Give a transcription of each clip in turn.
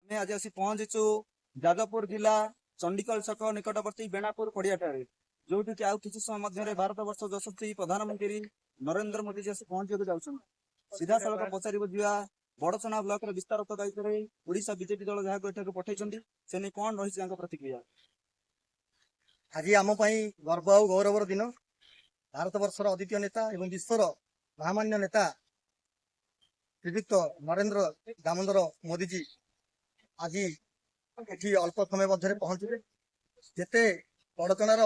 ଆମେ ଆଜି ଆସି ପହଞ୍ଚିଛୁ ଯାଜପୁର ଜିଲ୍ଲା ଚଣ୍ଡିଖୋଲ ଛକ ନିକଟବର୍ତ୍ତୀ ବେଣାପୁର ପଡିଆଠାରେ, ଯୋଉଠି କି ଆଉ କିଛି ସମୟ ମଧ୍ୟରେ ଭାରତ ବର୍ଷ ଯଶସ୍ୱୀ ପ୍ରଧାନମନ୍ତ୍ରୀ ନରେନ୍ଦ୍ର ମୋଦି ଆସି ପହଞ୍ଚିବାକୁ ଯାଉଛନ୍ତି। ସିଧାସଳଖ ପଚାରି ବୁଝିବା ବଡଚଣା ବ୍ଲକର ବିସ୍ତାରକ ଦାୟିତ୍ୱରେ ଓଡିଶା ବିଜେପି ଦଳ ଯାହାକୁ ଏଠାକୁ ପଠାଇଛନ୍ତି, ସେ ନେଇ କଣ ରହିଛି ତାଙ୍କ ପ୍ରତିକ୍ରିୟା। ଆଜି ଆମ ପାଇଁ ଗର୍ବ ଆଉ ଗୌରବର ଦିନ। ଭାରତ ବର୍ଷର ଅଦ୍ୱିତୀୟ ନେତା ଏବଂ ବିଶ୍ୱର ମହାମାନ୍ୟ ନେତା ଶ୍ରୀଯୁକ୍ତ ନରେନ୍ଦ୍ର ଦାମୋଦର ମୋଦିଜୀ ଆଜି ଏଠି ଅଳ୍ପ ସମୟ ମଧ୍ୟରେ ପହଞ୍ଚିବେ। ଯେତେ ବଡଚଣାର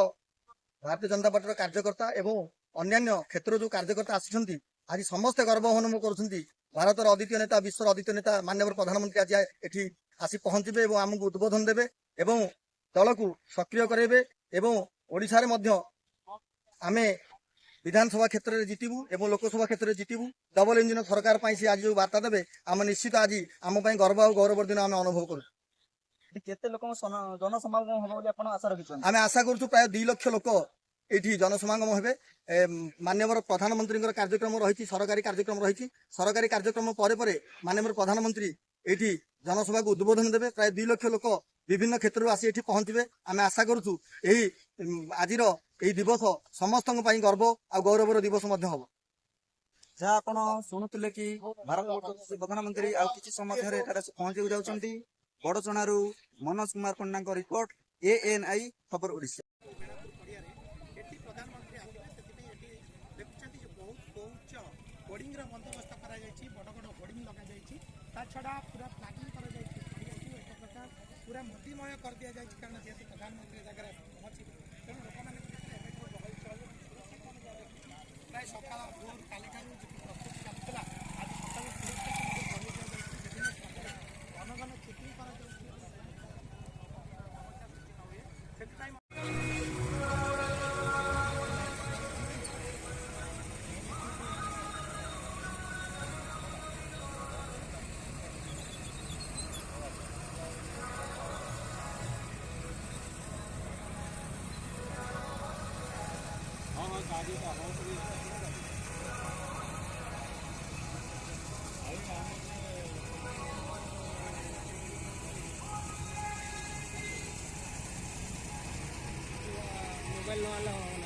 ଭାରତୀୟ ଜନତା ପାର୍ଟିର କାର୍ଯ୍ୟକର୍ତ୍ତା ଏବଂ ଅନ୍ୟାନ୍ୟ କ୍ଷେତ୍ରରୁ ଯୋଉ କାର୍ଯ୍ୟକର୍ତ୍ତା ଆସିଛନ୍ତି, ଆଜି ସମସ୍ତେ ଗର୍ବ ଅନୁଭବ କରୁଛନ୍ତି। ଭାରତର ଅଦ୍ୱିତୀୟ ନେତା, ବିଶ୍ୱର ଅଦ୍ୱିତୀୟ ନେତା ମାନ୍ୟବର ପ୍ରଧାନମନ୍ତ୍ରୀ ଆଜି ଏଠି ଆସି ପହଞ୍ଚିବେ ଏବଂ ଆମକୁ ଉଦ୍ବୋଧନ ଦେବେ ଏବଂ ଦଳକୁ ସକ୍ରିୟ କରାଇବେ ଏବଂ ଓଡ଼ିଶାରେ ମଧ୍ୟ ଆମେ ବିଧାନସଭା କ୍ଷେତ୍ରରେ ଜିତିବୁ ଏବଂ ଲୋକସଭା କ୍ଷେତ୍ରରେ ଜିତିବୁ। ଡବଲ ଇଞ୍ଜିନ ସରକାର ପାଇଁ ସେ ଆଜି ଯୋଉ ବାର୍ତ୍ତା ଦେବେ, ଆମେ ନିଶ୍ଚିତ ଆଜି ଆମ ପାଇଁ ଗର୍ବ ଆଉ ଗୌରବର ଦିନ ଆମେ ଅନୁଭବ କରୁଛୁ। କେତେ ଲୋକଙ୍କ ଜନସମାଗମ ହବ ବୋଲି ଆପଣ ଆଶା ରଖିଛନ୍ତି? ଆମେ ଆଶା କରୁଛୁ ପ୍ରାୟ 2 ଲକ୍ଷ ଲୋକ ଏଇଠି ଜନସମାଗମ ହେବେ। ମାନ୍ୟବର ପ୍ରଧାନମନ୍ତ୍ରୀଙ୍କର କାର୍ଯ୍ୟକ୍ରମ ରହିଛି, ସରକାରୀ କାର୍ଯ୍ୟକ୍ରମ ରହିଛି। ସରକାରୀ କାର୍ଯ୍ୟକ୍ରମ ପରେ ପରେ ମାନ୍ୟବର ପ୍ରଧାନମନ୍ତ୍ରୀ ଏଇଠି ଜନସଭାକୁ ଉଦ୍ବୋଧନ ଦେବେ। ପ୍ରାୟ 2 ଲକ୍ଷ ଲୋକ ବିଭିନ୍ନ କ୍ଷେତ୍ରରୁ ଆସି ଏଠି ପହଞ୍ଚିବେ। ଆମେ ଆଶା କରୁଛୁ ଏହି ଆଜିର ଏହି ଦିବସ ସମସ୍ତଙ୍କ ପାଇଁ ଗର୍ବ ଆଉ ଗୌରବର ଦିବସ ମଧ୍ୟ ହବ। ଯାହା ଆପଣ ଶୁଣୁଥିଲେ କି ଭାରତ ପ୍ରଧାନମନ୍ତ୍ରୀ ଆଉ କିଛି ସମୟ ମଧ୍ୟରେ ଏଠାରେ ପହଞ୍ଚିବାକୁ ଯାଉଛନ୍ତି। ବଡଚଣାରୁ ମନୋଜ କୁମାର ପଣ୍ଡାଙ୍କ ରିପୋର୍ଟ, ANI ଖବର ଓଡ଼ିଶା। ବୋର୍ଡିଂର ବନ୍ଦୋବସ୍ତ କରାଯାଇଛି, ବଡ଼ ବଡ଼ ବୋର୍ଡିଂ ଲଗାଯାଇଛି। ତା ଛଡ଼ା ପୁରା ପ୍ଲାନିଂ କରାଯାଇଛି, ଏକ ପ୍ରକାର ପୁରା ମୋଦିମୟ କରିଦିଆଯାଇଛି। କାରଣ ଯେହେତୁ ପ୍ରଧାନମନ୍ତ୍ରୀ ଜାଗାରେ ପହଞ୍ଚିବେ, ତେଣୁ ଲୋକମାନେ ପ୍ରାୟ ସକାଳ ଭୋର କାଲିଠାରୁ ପ୍ରସ୍ତୁତି ଚାଲିଥିଲା, ଆଜି ସକାଳୁ ସୁରକ୍ଷା ବଢ଼ାଇ ଦିଆଯାଇଛି। ବିଭିନ୍ନ ସ୍ଥାନରେ ଘନ ଘନ ଚେକିଂ କରାଯାଉଛି। ସେଥିପାଇଁ মোবাইল নহ'লে